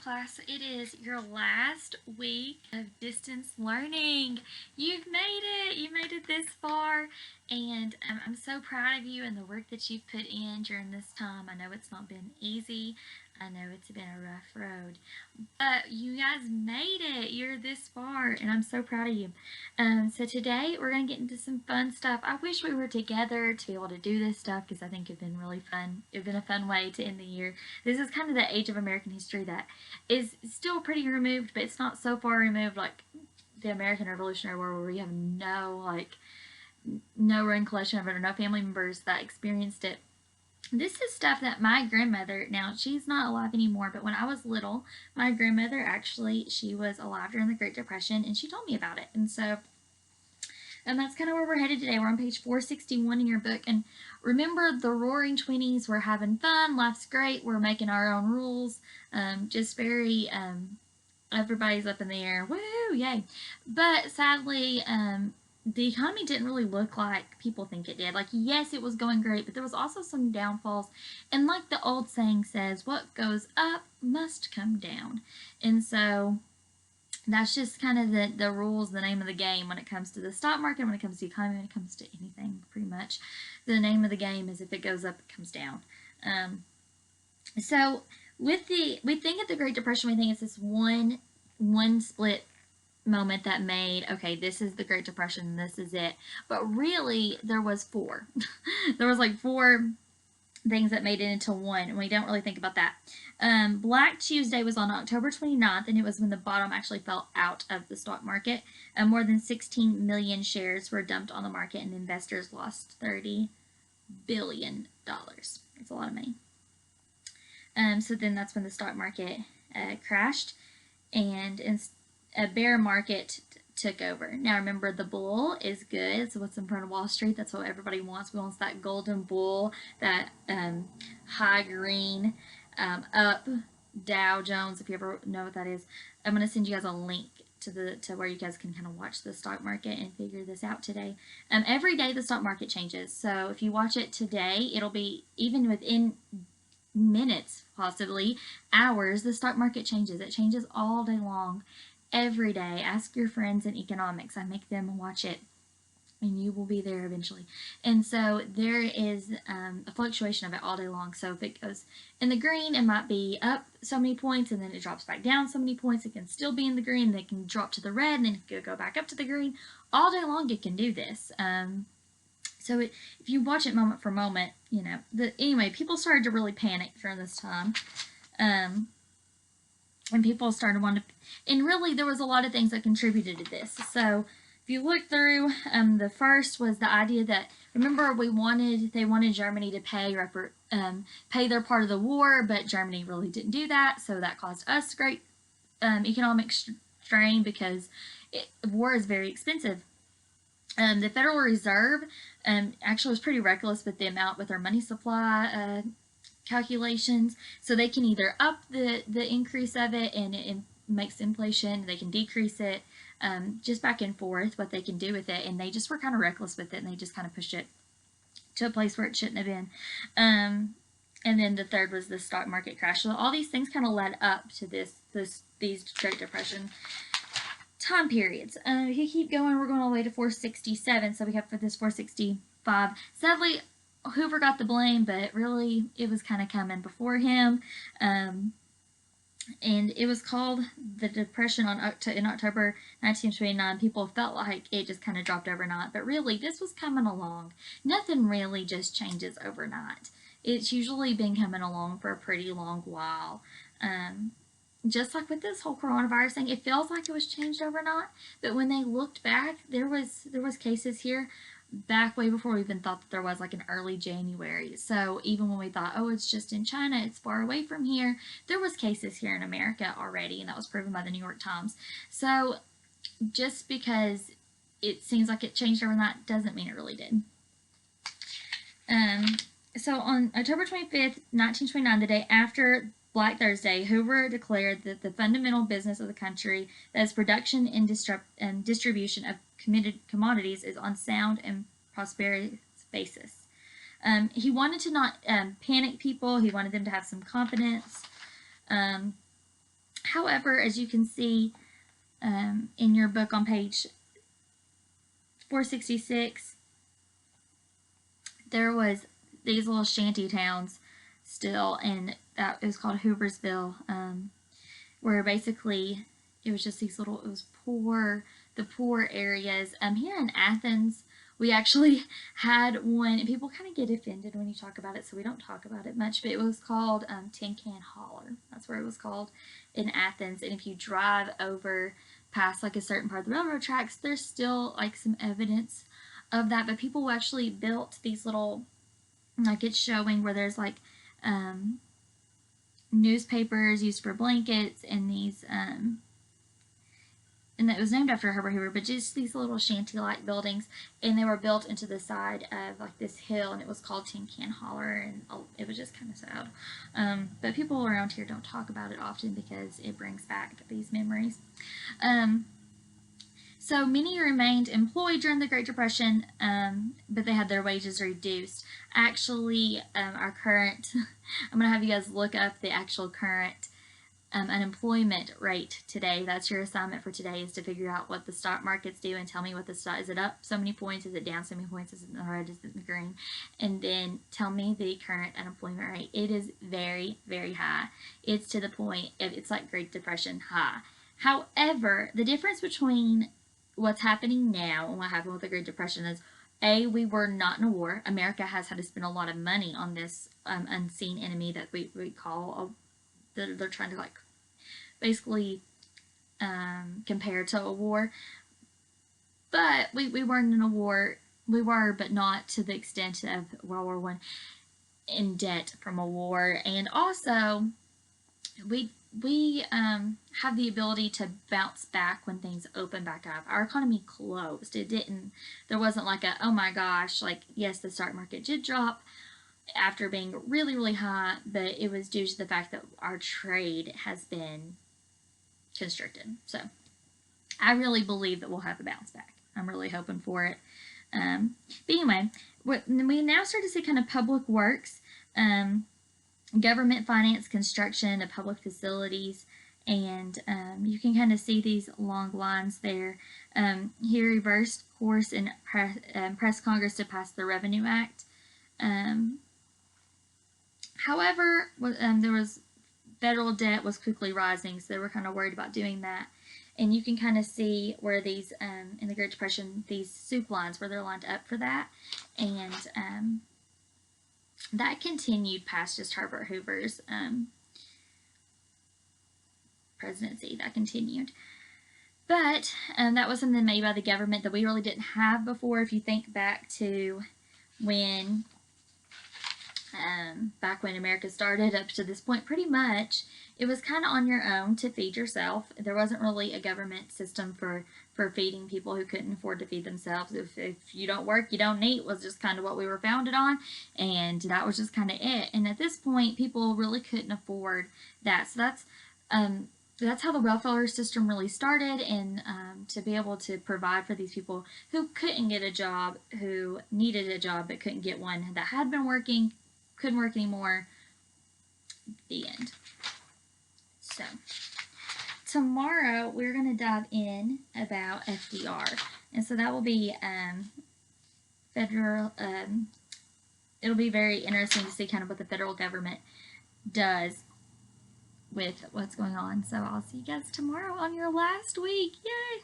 class. It is your last week of distance learning. You've made it. You made it this far. And I'm so proud of you and the work that you've put in during this time. I know it's not been easy. I know it's been a rough road. But you guys made it. You're this far. And I'm so proud of you. So today we're going to get into some fun stuff. I wish we were together to be able to do this stuff because I think it's been really fun. It's been a fun way to end the year. This is kind of the age of American history that is still pretty removed, but it's not so far removed like the American Revolutionary War, where we have no recollection of it or no family members that experienced it. This is stuff that my grandmother, now she's not alive anymore, but when I was little, my grandmother actually, she was alive during the Great Depression, and she told me about it. And that's kind of where we're headed today. We're on page 461 in your book. And remember, the Roaring Twenties, we're having fun, life's great, we're making our own rules, just very, everybody's up in the air, woo, yay. But sadly, the economy didn't really look like people think it did. Like, yes, it was going great, but there was also some downfalls. And like the old saying says, what goes up must come down. And so that's just kind of the rules, the name of the game when it comes to the stock market, when it comes to the economy, when it comes to anything, pretty much. The name of the game is if it goes up, it comes down. So we think of the Great Depression, we think it's this one split moment that made, okay, this is the Great Depression, this is it. But really, there was four. There was like four things that made it into one, and we don't really think about that. Black Tuesday was on October 29th, and it was when the bottom actually fell out of the stock market. More than 16 million shares were dumped on the market, and investors lost $30 billion. That's a lot of money. So then that's when the stock market crashed, and a bear market took over. Now remember, the bull is good. So what's in front of Wall Street? That's what everybody wants. We want that golden bull, that high green, up Dow Jones. If you ever know what that is, I'm going to send you guys a link to where you guys can kind of watch the stock market and figure this out today. Every day the stock market changes. So if you watch it today, it'll be even within minutes, possibly hours, the stock market changes. It changes all day long. Every day. Ask your friends in economics. I make them watch it, and you will be there eventually. And so there is a fluctuation of it all day long. So if it goes in the green, it might be up so many points, and then it drops back down so many points. It can still be in the green, then it can drop to the red, and then it can go back up to the green. All day long it can do this. So if you watch it moment for moment, anyway, people started to really panic during this time. And people started wanting to, and really there was a lot of things that contributed to this. So if you look through, the first was the idea that, remember, they wanted Germany to pay their part of the war, but Germany really didn't do that, so that caused us great economic strain because war is very expensive. The Federal Reserve actually was pretty reckless with their money supply calculations, so they can either up the increase of it and it makes inflation, they can decrease it, just back and forth what they can do with it, and they just were kind of reckless with it, and they just kind of pushed it to a place where it shouldn't have been. And then the third was the stock market crash. So all these things kind of led up to these Great Depression time periods. If you keep going, we're going all the way to 467, so we have for this 465. Sadly, Hoover got the blame, but really it was kind of coming before him. And it was called the Depression in October 1929. People felt like it just kind of dropped overnight, but really this was coming along. Nothing really just changes overnight. It's usually been coming along for a pretty long while. Just like with this whole coronavirus thing, it feels like it was changed overnight, but when they looked back, there was cases here back way before we even thought that there was, like in early January. So even when we thought, oh, it's just in China, it's far away from here, there was cases here in America already, and that was proven by the New York Times. So just because it seems like it changed overnight doesn't mean it really did. So on October 25th, 1929, the day after Black Thursday, Hoover declared that the fundamental business of the country, that is production and distribution of commodities, is on sound and prosperous basis. He wanted to not panic people. He wanted them to have some confidence. However, as you can see in your book on page 466, there was these little shanty towns still, and that is called Hooversville, where basically it was just these little, it was poor, the poor areas. Here in Athens, we actually had one, and people kind of get offended when you talk about it, so we don't talk about it much, but it was called Tin Can Holler. That's where it was called in Athens. And if you drive over past like a certain part of the railroad tracks, there's still like some evidence of that, but people actually built these little, like it's showing where there's like newspapers used for blankets, and these and it was named after Herbert Hoover, but just these little shanty-like buildings, and they were built into the side of like this hill, and it was called Tin Can Holler, and it was just kind of sad. But people around here don't talk about it often because it brings back these memories. So many remained employed during the Great Depression, but they had their wages reduced. Actually, our current, I'm going to have you guys look up the actual current unemployment rate today. That's your assignment for today, is to figure out what the stock markets do and tell me what the stock, is it up so many points, is it down so many points, is it in the red, is it in the green, and then tell me the current unemployment rate. It is very, very high. It's to the point of, it's like Great Depression high. However, the difference between what's happening now and what happened with the Great Depression is, A, we were not in a war. America has had to spend a lot of money on this unseen enemy that we call they're trying to like basically compare to a war. But we weren't in a war. We were, but not to the extent of World War I, in debt from a war. And also, we have the ability to bounce back when things open back up. Our economy closed. It didn't, there wasn't like a, oh my gosh, like, yes, the stock market did drop after being really, really high, but it was due to the fact that our trade has been constricted. So I really believe that we'll have a bounce back. I'm really hoping for it. But anyway, we now start to see kind of public works, government finance construction of public facilities, and you can kind of see these long lines there. He reversed course and pressed Congress to pass the Revenue Act. However, there was federal debt was quickly rising, so they were kind of worried about doing that. And you can kind of see where these, in the Great Depression, these soup lines, where they're lined up for that. And that continued past just Herbert Hoover's presidency. That continued. But that was something made by the government that we really didn't have before. If you think back to when back when America started up to this point, pretty much it was kind of on your own to feed yourself. There wasn't really a government system for feeding people who couldn't afford to feed themselves. If you don't work, you don't eat, was just kind of what we were founded on, and that was just kind of it. And at this point, people really couldn't afford that. So that's how the welfare system really started, and to be able to provide for these people who couldn't get a job, who needed a job but couldn't get one, that had been working, couldn't work anymore. The end. So tomorrow we're going to dive in about FDR, and so that will be federal. It'll be very interesting to see kind of what the federal government does with what's going on. So I'll see you guys tomorrow on your last week. Yay!